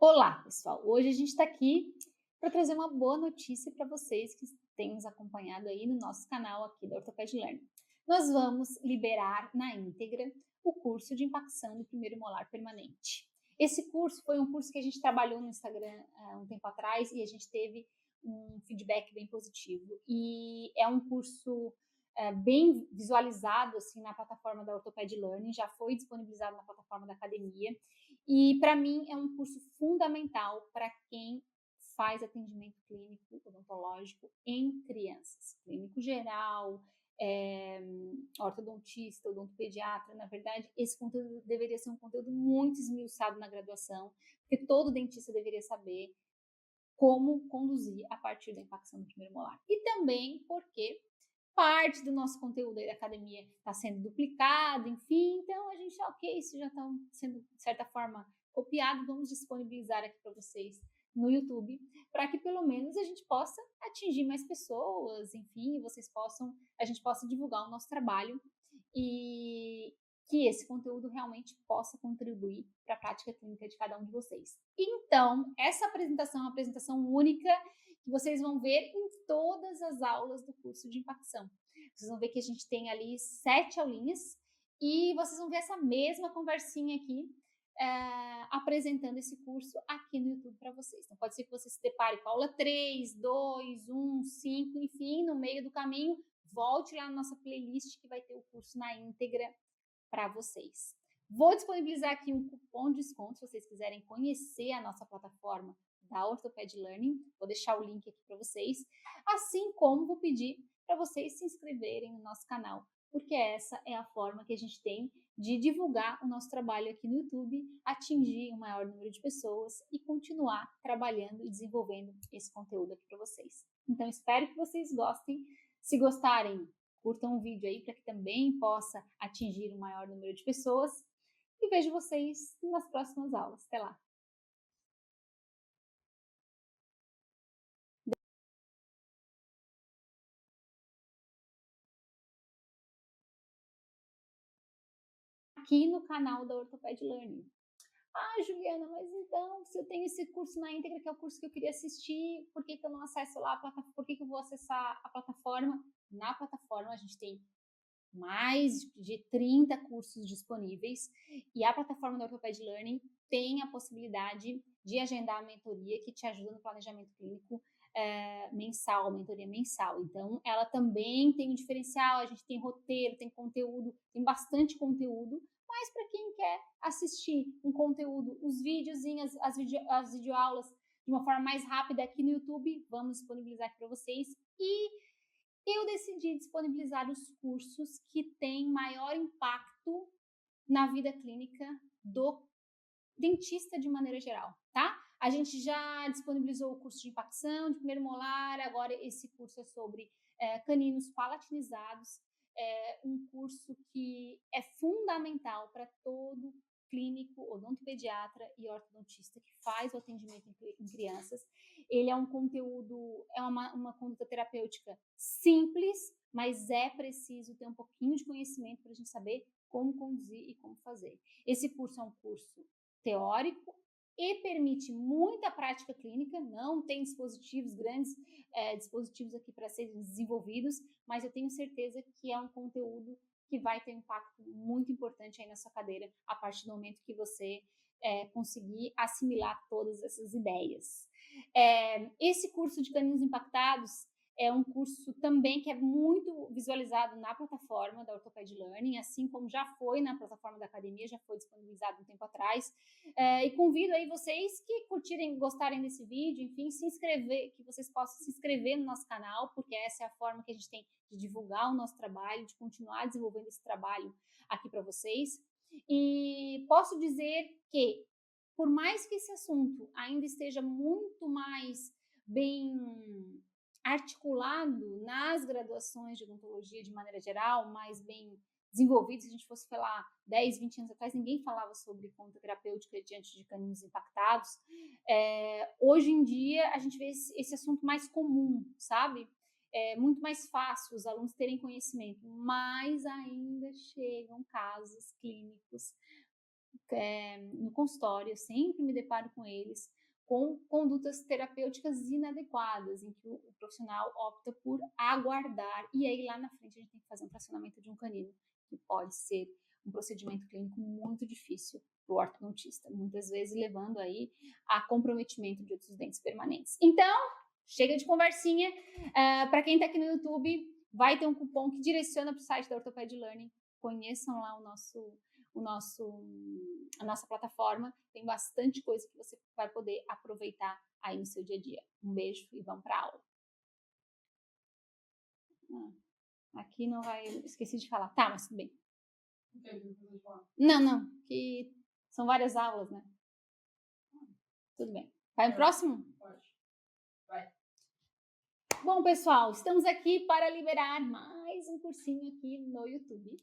Olá, pessoal! Hoje a gente está aqui para trazer uma boa notícia para vocês que têm nos acompanhado aí no nosso canal aqui da Orthoped Learning. Nós vamos liberar na íntegra o curso de impacção do primeiro molar permanente. Esse curso foi um curso que a gente trabalhou no Instagram há um tempo atrás e a gente teve um feedback bem positivo. E é um curso bem visualizado assim na plataforma da Orthoped Learning, já foi disponibilizado na plataforma da academia. E para mim é um curso fundamental para quem faz atendimento clínico odontológico em crianças, clínico geral, ortodontista, odontopediatra. Na verdade, esse conteúdo deveria ser um conteúdo muito esmiuçado na graduação, porque todo dentista deveria saber como conduzir a partir da impacção do primeiro molar. E também porque parte do nosso conteúdo aí da academia está sendo duplicado, enfim, então a gente, ok, isso já está sendo, de certa forma, copiado, vamos disponibilizar aqui para vocês no YouTube, para que pelo menos a gente possa atingir mais pessoas, enfim, a gente possa divulgar o nosso trabalho e que esse conteúdo realmente possa contribuir para a prática clínica de cada um de vocês. Então, essa apresentação é uma apresentação única que vocês vão ver em todas as aulas do curso de impacção. Vocês vão ver que a gente tem ali 7 aulinhas e vocês vão ver essa mesma conversinha aqui apresentando esse curso aqui no YouTube para vocês. Então, pode ser que você se depare com a aula 3, 2, 1, 5, enfim, no meio do caminho, volte lá na nossa playlist que vai ter o curso na íntegra para vocês. Vou disponibilizar aqui um cupom de desconto se vocês quiserem conhecer a nossa plataforma da Orthoped Learning. Vou deixar o link aqui para vocês, assim como vou pedir para vocês se inscreverem no nosso canal, porque essa é a forma que a gente tem de divulgar o nosso trabalho aqui no YouTube, atingir um maior número de pessoas e continuar trabalhando e desenvolvendo esse conteúdo aqui para vocês. Então, espero que vocês gostem. Se gostarem, curtam o vídeo aí para que também possa atingir um maior número de pessoas. E vejo vocês nas próximas aulas. Até lá! Aqui no canal da Orthoped Learning. Ah, Juliana, mas então, se eu tenho esse curso na íntegra, que é o curso que eu queria assistir, por que eu não acesso lá a plataforma? Por que eu vou acessar a plataforma? Na plataforma a gente tem mais de 30 cursos disponíveis e a plataforma da Orthoped Learning tem a possibilidade de agendar a mentoria que te ajuda no planejamento clínico mensal, mentoria mensal. Então, ela também tem um diferencial, a gente tem roteiro, tem conteúdo, tem bastante conteúdo, mas para quem quer assistir um conteúdo, os videozinhos, as videoaulas de uma forma mais rápida aqui no YouTube, vamos disponibilizar aqui para vocês. E eu decidi disponibilizar os cursos que têm maior impacto na vida clínica do dentista de maneira geral, tá? A gente já disponibilizou o curso de impacção, de primeiro molar, agora esse curso é sobre caninos palatinizados, um curso que é fundamental para todo clínico, odontopediatra e ortodontista que faz o atendimento em crianças. Ele é um conteúdo, é uma conduta terapêutica simples, mas é preciso ter um pouquinho de conhecimento para a gente saber como conduzir e como fazer. Esse curso é um curso teórico e permite muita prática clínica, não tem dispositivos, grandes dispositivos aqui para serem desenvolvidos, mas eu tenho certeza que é um conteúdo que vai ter um impacto muito importante aí na sua cadeira a partir do momento que você conseguir assimilar todas essas ideias. Esse curso de caninos impactados é um curso também que é muito visualizado na plataforma da Orthoped Learning, assim como já foi na plataforma da academia, já foi disponibilizado um tempo atrás. E convido aí vocês que curtirem, gostarem desse vídeo, enfim, que vocês possam se inscrever no nosso canal, porque essa é a forma que a gente tem de divulgar o nosso trabalho, de continuar desenvolvendo esse trabalho aqui para vocês. E posso dizer que, por mais que esse assunto ainda esteja muito mais bem articulado nas graduações de odontologia de maneira geral, mais bem desenvolvido, se a gente fosse falar 10, 20 anos atrás, ninguém falava sobre conduta terapêutica diante de caninos impactados. Hoje em dia, a gente vê esse assunto mais comum, sabe? É muito mais fácil os alunos terem conhecimento, mas ainda chegam casos clínicos, no consultório, eu sempre me deparo com eles com condutas terapêuticas inadequadas, em que o profissional opta por aguardar, e aí lá na frente a gente tem que fazer um fracionamento de um canino, que pode ser um procedimento clínico muito difícil para o ortodontista, muitas vezes levando aí a comprometimento de outros dentes permanentes. Então, chega de conversinha. Para quem está aqui no YouTube, vai ter um cupom que direciona para o site da Orthoped Learning. Conheçam lá a nossa plataforma. Tem bastante coisa que você vai poder aproveitar aí no seu dia a dia. Um beijo e vamos para a aula. Aqui não vai... Esqueci de falar. Tá, mas tudo bem. Não. Que são várias aulas, né? Tudo bem. Vai no próximo? Pode. Vai. Bom, pessoal, estamos aqui para liberar mais um cursinho aqui no YouTube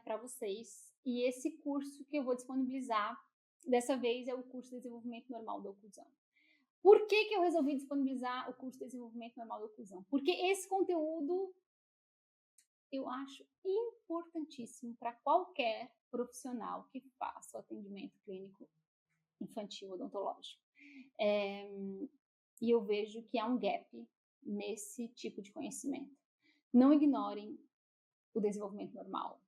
para vocês. E esse curso que eu vou disponibilizar, dessa vez, é o curso de Desenvolvimento Normal da Oclusão. Por que eu resolvi disponibilizar o curso de Desenvolvimento Normal da Oclusão? Porque esse conteúdo eu acho importantíssimo para qualquer profissional que faça o atendimento clínico infantil odontológico. E eu vejo que há um gap nesse tipo de conhecimento. Não ignorem o desenvolvimento normal.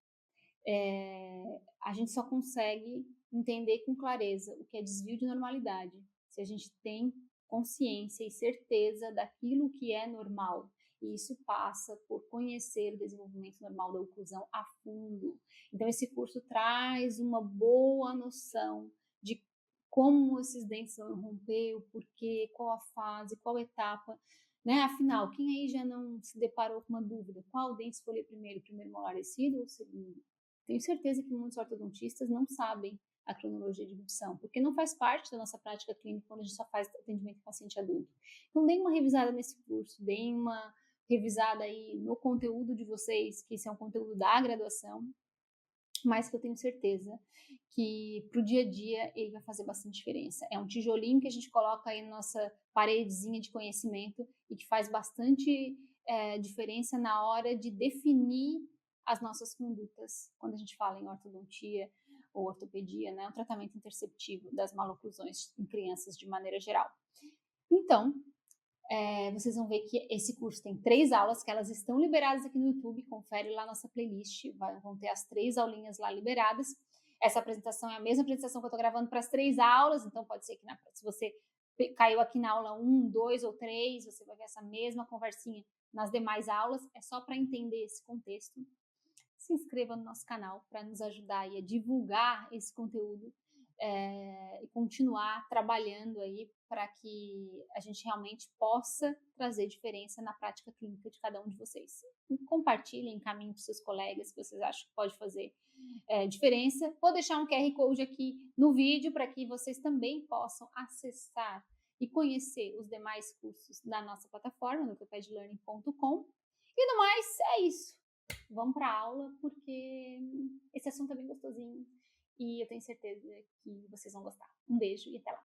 A gente só consegue entender com clareza o que é desvio de normalidade se a gente tem consciência e certeza daquilo que é normal. E isso passa por conhecer o desenvolvimento normal da oclusão a fundo. Então, esse curso traz uma boa noção de como esses dentes vão romper, o porquê, qual a fase, qual a etapa, né? Afinal, quem aí já não se deparou com uma dúvida? Qual dente escolher primeiro? Primeiro molar descido ou segundo? Tenho certeza que muitos ortodontistas não sabem a cronologia de evolução, porque não faz parte da nossa prática clínica quando a gente só faz atendimento em paciente adulto. Então, deem uma revisada nesse curso, deem uma revisada aí no conteúdo de vocês, que esse é um conteúdo da graduação, mas que eu tenho certeza que para o dia a dia ele vai fazer bastante diferença. É um tijolinho que a gente coloca aí na nossa paredezinha de conhecimento e que faz bastante diferença na hora de definir as nossas condutas quando a gente fala em ortodontia ou ortopedia, né? O tratamento interceptivo das maloclusões em crianças de maneira geral. Então, vocês vão ver que esse curso tem 3 aulas, que elas estão liberadas aqui no YouTube, confere lá nossa playlist, vão ter as 3 aulinhas lá liberadas. Essa apresentação é a mesma apresentação que eu estou gravando para as 3 aulas, então pode ser que se você caiu aqui na aula 1, 2 ou 3, você vai ver essa mesma conversinha nas demais aulas, é só para entender esse contexto. Se inscreva no nosso canal para nos ajudar aí a divulgar esse conteúdo e continuar trabalhando aí para que a gente realmente possa trazer diferença na prática clínica de cada um de vocês. Compartilhem, encaminhem para os seus colegas que vocês acham que pode fazer diferença. Vou deixar um QR Code aqui no vídeo para que vocês também possam acessar e conhecer os demais cursos da nossa plataforma, no orthopedlearning.com. E no mais, é isso. Vamos para a aula, porque esse assunto é bem gostosinho e eu tenho certeza que vocês vão gostar. Um beijo e até lá!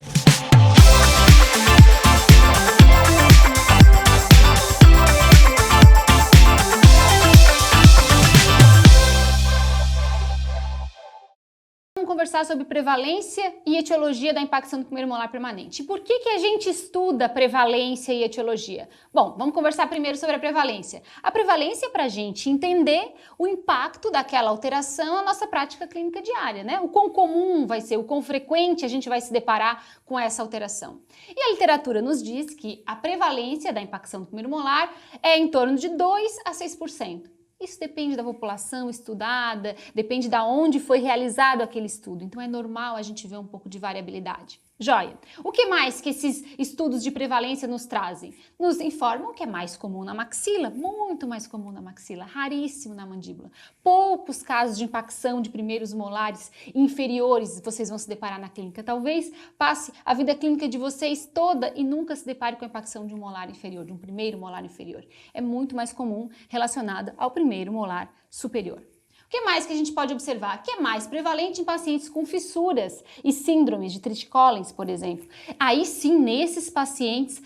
Vamos conversar sobre prevalência e etiologia da impacção do primeiro molar permanente. Por que a gente estuda prevalência e etiologia? Bom, vamos conversar primeiro sobre a prevalência. A prevalência é para a gente entender o impacto daquela alteração na nossa prática clínica diária, né? O quão comum vai ser, o quão frequente a gente vai se deparar com essa alteração. E a literatura nos diz que a prevalência da impacção do primeiro molar é em torno de 2 a 6%. Isso depende da população estudada, depende de onde foi realizado aquele estudo. Então é normal a gente ver um pouco de variabilidade. Joia! O que mais que esses estudos de prevalência nos trazem? Nos informam que é mais comum na maxila, muito mais comum na maxila, raríssimo na mandíbula. Poucos casos de impacção de primeiros molares inferiores vocês vão se deparar na clínica. Talvez passe a vida clínica de vocês toda e nunca se depare com a impacção de um molar inferior, de um primeiro molar inferior. É muito mais comum relacionada ao primeiro molar superior. O que mais que a gente pode observar? Que é mais prevalente em pacientes com fissuras e síndromes de Treacher-Collins, por exemplo. Aí sim, nesses pacientes,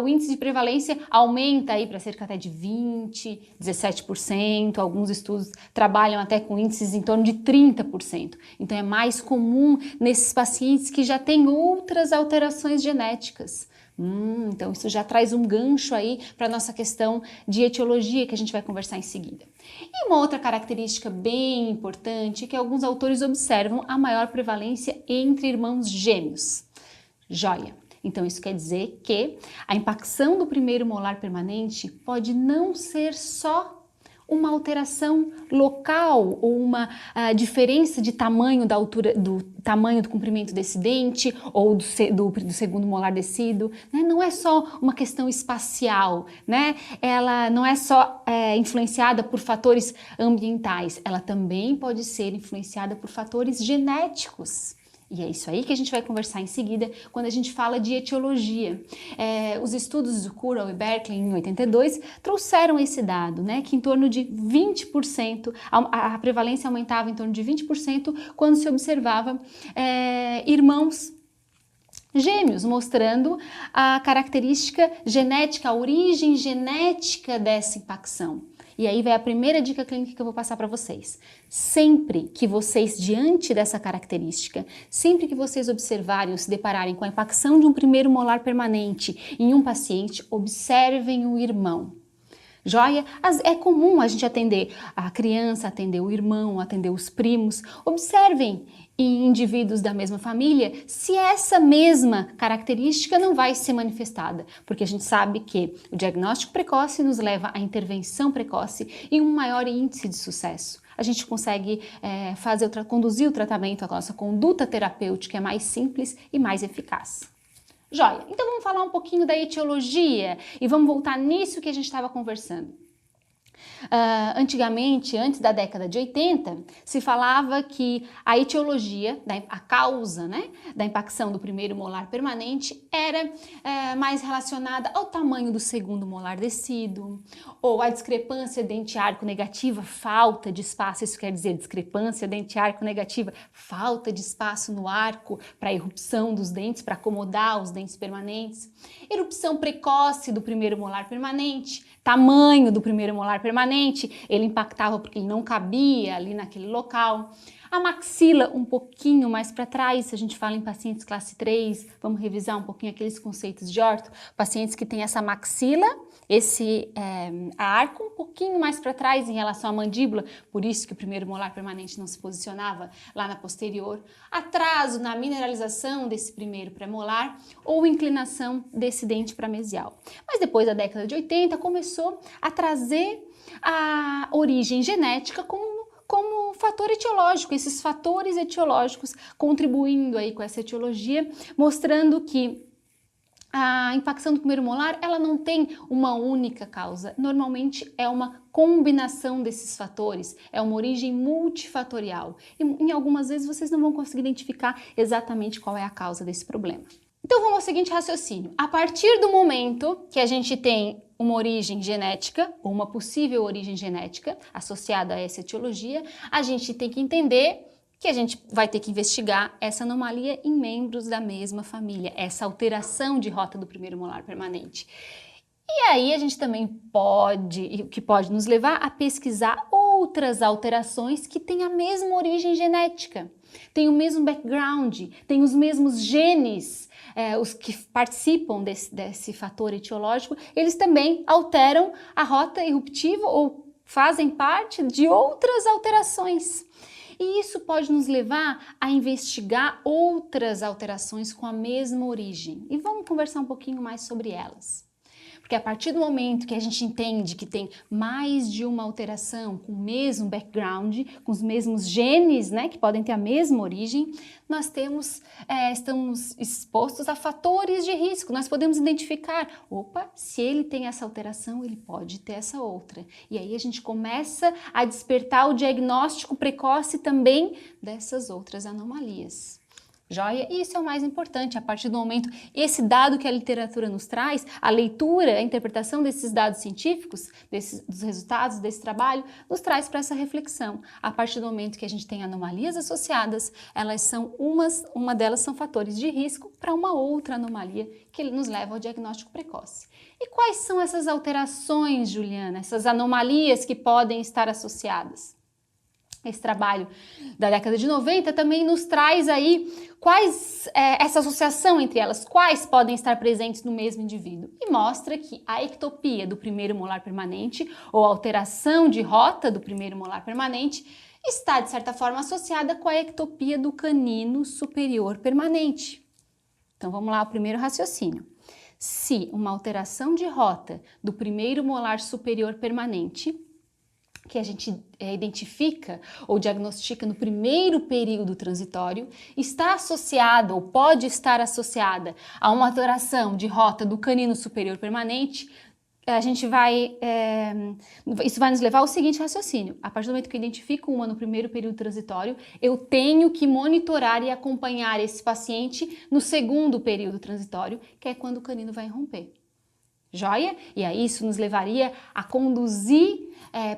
o índice de prevalência aumenta aí para cerca até de 20%, 17%. Alguns estudos trabalham até com índices em torno de 30%. Então é mais comum nesses pacientes que já têm outras alterações genéticas. Então isso já traz um gancho aí para a nossa questão de etiologia que a gente vai conversar em seguida. E uma outra característica bem importante é que alguns autores observam a maior prevalência entre irmãos gêmeos. Joia! Então isso quer dizer que a impacção do primeiro molar permanente pode não ser só uma alteração local ou uma diferença de tamanho da altura, do tamanho do comprimento desse dente ou do segundo molar descido, né? Não é só uma questão espacial, né? Ela não é só influenciada por fatores ambientais, ela também pode ser influenciada por fatores genéticos. E é isso aí que a gente vai conversar em seguida quando a gente fala de etiologia. Os estudos do Curral e Berkeley em 82 trouxeram esse dado, né, que em torno de 20%, a prevalência aumentava em torno de 20% quando se observava irmãos gêmeos, mostrando a característica genética, a origem genética dessa impacção. E aí vai a primeira dica clínica que eu vou passar para vocês. Sempre que vocês, diante dessa característica, sempre que vocês observarem ou se depararem com a impacção de um primeiro molar permanente em um paciente, observem o irmão. Joia? É comum a gente atender a criança, atender o irmão, atender os primos. Observem em indivíduos da mesma família se essa mesma característica não vai ser manifestada, porque a gente sabe que o diagnóstico precoce nos leva à intervenção precoce e um maior índice de sucesso. A gente consegue conduzir o tratamento, a nossa conduta terapêutica é mais simples e mais eficaz. Joia, então vamos falar um pouquinho da etiologia e vamos voltar nisso que a gente estava conversando. Antigamente, antes da década de 80, se falava que a etiologia, a causa, né, da impacção do primeiro molar permanente era mais relacionada ao tamanho do segundo molar descido, ou a discrepância dente-arco negativa, falta de espaço, isso quer dizer discrepância dente-arco negativa, falta de espaço no arco para a erupção dos dentes, para acomodar os dentes permanentes, erupção precoce do primeiro molar permanente, tamanho do primeiro molar permanente, ele impactava porque ele não cabia ali naquele local. A maxila um pouquinho mais para trás, se a gente fala em pacientes classe 3, vamos revisar um pouquinho aqueles conceitos de orto, pacientes que têm essa maxila, esse arco um pouquinho mais para trás em relação à mandíbula, por isso que o primeiro molar permanente não se posicionava lá na posterior, atraso na mineralização desse primeiro premolar ou inclinação desse dente pramesial. Mas depois da década de 80 começou a trazer a origem genética como fator etiológico, esses fatores etiológicos contribuindo aí com essa etiologia, mostrando que a impacção do primeiro molar, ela não tem uma única causa, normalmente é uma combinação desses fatores, é uma origem multifatorial e em algumas vezes vocês não vão conseguir identificar exatamente qual é a causa desse problema. Então vamos ao seguinte raciocínio, a partir do momento que a gente tem uma origem genética, ou uma possível origem genética associada a essa etiologia, a gente tem que entender que a gente vai ter que investigar essa anomalia em membros da mesma família, essa alteração de rota do primeiro molar permanente. E aí a gente também pode nos levar a pesquisar outras alterações que têm a mesma origem genética, têm o mesmo background, têm os mesmos genes, os que participam desse fator etiológico, eles também alteram a rota eruptiva ou fazem parte de outras alterações. E isso pode nos levar a investigar outras alterações com a mesma origem. E vamos conversar um pouquinho mais sobre elas. Porque a partir do momento que a gente entende que tem mais de uma alteração com o mesmo background, com os mesmos genes, né, que podem ter a mesma origem, nós estamos expostos a fatores de risco. Nós podemos identificar, opa, se ele tem essa alteração, ele pode ter essa outra. E aí a gente começa a despertar o diagnóstico precoce também dessas outras anomalias. Joia? E isso é o mais importante, a partir do momento, esse dado que a literatura nos traz, a leitura, a interpretação desses dados científicos, dos resultados desse trabalho, nos traz para essa reflexão. A partir do momento que a gente tem anomalias associadas, elas são uma delas são fatores de risco para uma outra anomalia que nos leva ao diagnóstico precoce. E quais são essas alterações, Juliana, essas anomalias que podem estar associadas? Esse trabalho da década de 90 também nos traz aí essa associação entre elas, quais podem estar presentes no mesmo indivíduo. E mostra que a ectopia do primeiro molar permanente, ou alteração de rota do primeiro molar permanente, está, de certa forma, associada com a ectopia do canino superior permanente. Então vamos lá, o primeiro raciocínio. Se uma alteração de rota do primeiro molar superior permanente, que a gente identifica ou diagnostica no primeiro período transitório, está associada ou pode estar associada a uma alteração de rota do canino superior permanente, isso vai nos levar ao seguinte raciocínio. A partir do momento que eu identifico uma no primeiro período transitório, eu tenho que monitorar e acompanhar esse paciente no segundo período transitório, que é quando o canino vai romper. Joia? E aí isso nos levaria a conduzir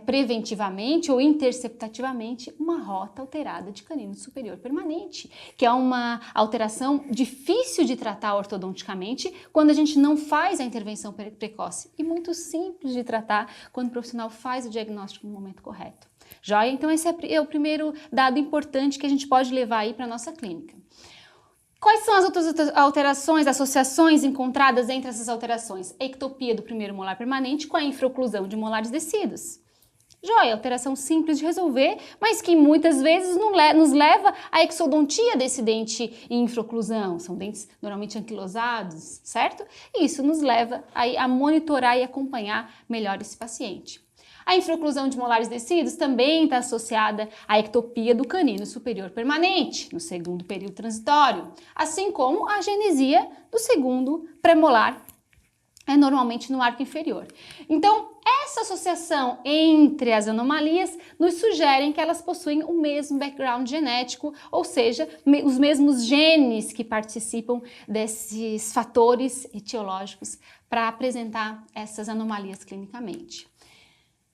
preventivamente ou interceptativamente uma rota alterada de canino superior permanente, que é uma alteração difícil de tratar ortodonticamente quando a gente não faz a intervenção precoce e muito simples de tratar quando o profissional faz o diagnóstico no momento correto. Joia? Então esse é o primeiro dado importante que a gente pode levar aí para a nossa clínica. Quais são as outras alterações, associações encontradas entre essas alterações? A ectopia do primeiro molar permanente com a infraoclusão de molares descidos. Joia, alteração simples de resolver, mas que muitas vezes nos leva à exodontia desse dente em infraoclusão. São dentes normalmente anquilosados, certo? E isso nos leva a monitorar e acompanhar melhor esse paciente. A infraoclusão de molares descidos também está associada à ectopia do canino superior permanente, no segundo período transitório, assim como a agenesia do segundo premolar, normalmente no arco inferior. Então, essa associação entre as anomalias nos sugerem que elas possuem o mesmo background genético, ou seja, os mesmos genes que participam desses fatores etiológicos para apresentar essas anomalias clinicamente.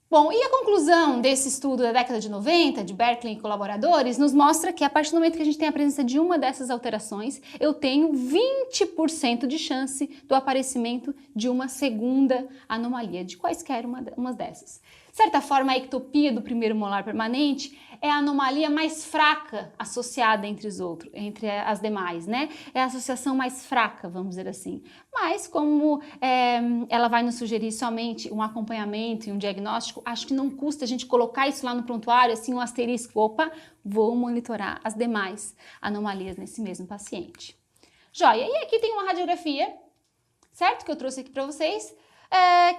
Bom, e a conclusão desse estudo da década de 90, de Berkeley e colaboradores, nos mostra que a partir do momento que a gente tem a presença de uma dessas alterações, eu tenho 20% de chance do aparecimento de uma segunda anomalia, de quaisquer uma dessas. De certa forma, a ectopia do primeiro molar permanente é a anomalia mais fraca associada entre as demais, né? É a associação mais fraca, vamos dizer assim. Mas como ela vai nos sugerir somente um acompanhamento e um diagnóstico, acho que não custa a gente colocar isso lá no prontuário, assim, um asterisco, opa, vou monitorar as demais anomalias nesse mesmo paciente. Joia, e aqui tem uma radiografia, certo? Que eu trouxe aqui para vocês,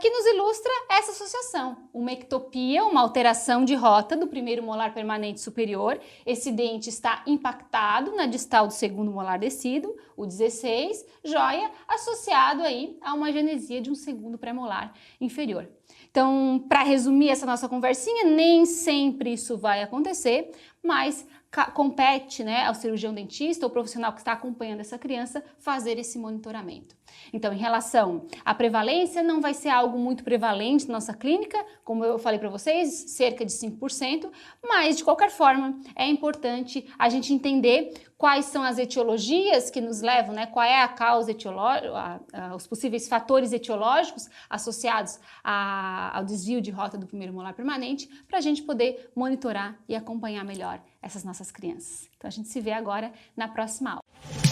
que nos ilustra essa associação. Uma ectopia, uma alteração de rota do primeiro molar permanente superior. Esse dente está impactado na distal do segundo molar descido, o 16, joia, associado aí a uma agenesia de um segundo premolar inferior. Então, para resumir essa nossa conversinha, nem sempre isso vai acontecer, mas compete, né, ao cirurgião dentista ou profissional que está acompanhando essa criança fazer esse monitoramento. Então, em relação à prevalência, não vai ser algo muito prevalente na nossa clínica, como eu falei para vocês, cerca de 5%, mas de qualquer forma é importante a gente entender quais são as etiologias que nos levam, né? Qual é a causa etiológica, os possíveis fatores etiológicos associados ao desvio de rota do primeiro molar permanente, para a gente poder monitorar e acompanhar melhor essas nossas crianças. Então a gente se vê agora na próxima aula.